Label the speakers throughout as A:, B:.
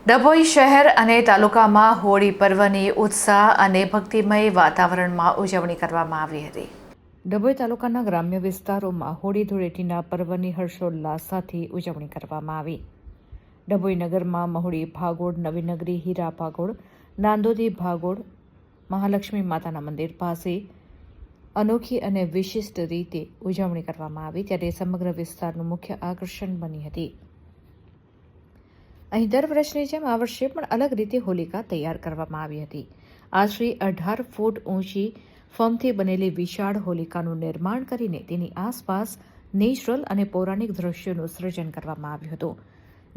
A: ડભોઈ શહેર અને તાલુકામાં હોળી પર્વની ઉત્સાહ અને ભક્તિમય વાતાવરણમાં ઉજવણી કરવામાં આવી હતી। ડભોઈ તાલુકાના ગ્રામ્ય વિસ્તારોમાં હોળી ધૂળેટીના પર્વની હર્ષોલ્લાસ સાથે ઉજવણી કરવામાં આવી। ડભોઈ નગરમાં મહુડી ભાગોળ, નવીનગરી, હીરા ભાગોળ, નાંદોદી ભાગોળ, મહાલક્ષ્મી માતાના મંદિર પાસે અનોખી અને વિશિષ્ટ રીતે ઉજવણી કરવામાં આવી, ત્યારે સમગ્ર વિસ્તારનું મુખ્ય આકર્ષણ બની હતી। અહીં દર વર્ષની જેમ આ વર્ષે પણ અલગ રીતે હોલિકા તૈયાર કરવામાં આવી હતી। આશરે 18 ફૂટ ઊંચી ફોમથી બનેલી વિશાળ હોલિકાનું નિર્માણ કરીને તેની આસપાસ નેચરલ અને પૌરાણિક દ્રશ્યોનું સર્જન કરવામાં આવ્યું હતું,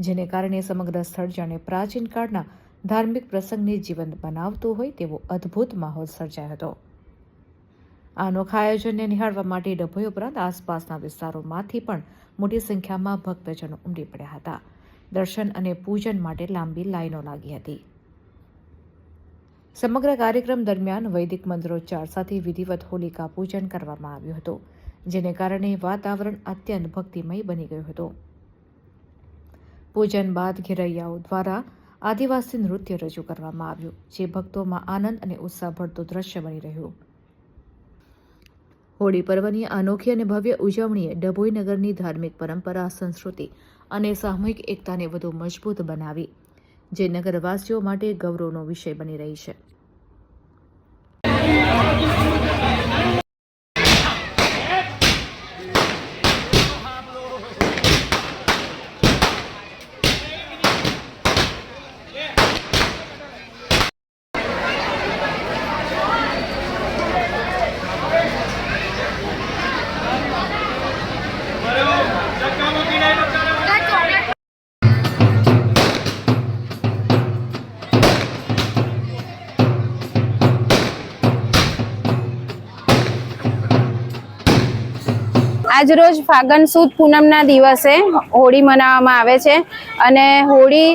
A: જેને કારણે સમગ્ર સ્થળ જાણે પ્રાચીન કાળના ધાર્મિક પ્રસંગને જીવંત બનાવતું હોય તેવો અદ્ભુત માહોલ સર્જાયો હતો। આ અનોખા આયોજનને નિહાળવા માટે ડભોઈ ઉપરાંત આસપાસના વિસ્તારોમાંથી પણ મોટી સંખ્યામાં ભક્તજનો ઉમટી પડ્યા હતા। દર્શન અને પૂજન માટે લાંબી લાઈનો લાગી હતી। સમગ્ર કાર્યક્રમ દરમિયાન વૈદિક મંત્રોચ્ચાર સાથે વિધિવત હોલિકા પૂજન કરવામાં આવ્યું હતું, જેને કારણે વાતાવરણ અત્યંત ભક્તિમય બની ગયું હતું। પૂજન બાદ ઘેરૈયાઓ દ્વારા આદિવાસી નૃત્ય રજૂ કરવામાં આવ્યું, જે ભક્તોમાં આનંદ અને ઉત્સાહ ભરતું દ્રશ્ય બની રહ્યું। હોળી પર્વની અનોખી અને ભવ્ય ઉજવણીએ ડભોઈ નગરની ધાર્મિક પરંપરા, સંસ્કૃતિ અને સામૂહિક એકતાને વધુ મજબૂત બનાવી, જે નગરવાસીઓ માટે ગૌરવનો વિષય બની રહી છે।
B: આજરોજ ફાગણ સુદ પૂનમના દિવસે હોળી મનાવવામાં આવે છે અને હોળી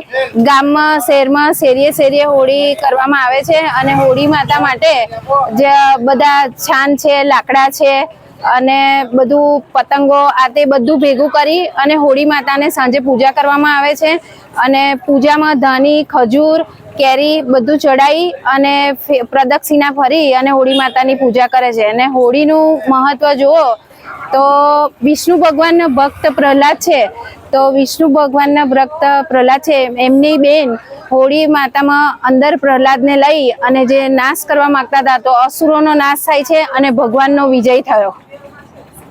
B: ગામમાં, શહેરમાં, શેરીએ શેરીએ હોળી કરવામાં આવે છે અને હોળી માતા માટે જે બધા છાન છે, લાકડા છે અને બધું પતંગો આ તે બધું ભેગું કરી અને હોળી માતાને સાંજે પૂજા કરવામાં આવે છે અને પૂજામાં ધાની, ખજૂર, કેરી બધું ચડાવી અને પ્રદક્ષિણા ફરી અને હોળી માતાની પૂજા કરે છે। અને હોળીનું મહત્વ જુઓ તો વિષ્ણુ ભગવાનનો ભક્ત પ્રહલાદ છે, તો વિષ્ણુ ભગવાનના ભક્ત પ્રહલાદ છે, એમની બેન હોળી માતામાં અંદર પ્રહલાદને લઈ અને જે નાશ કરવા માંગતા હતા, તો અસુરોનો નાશ થાય છે અને ભગવાનનો વિજય થયો।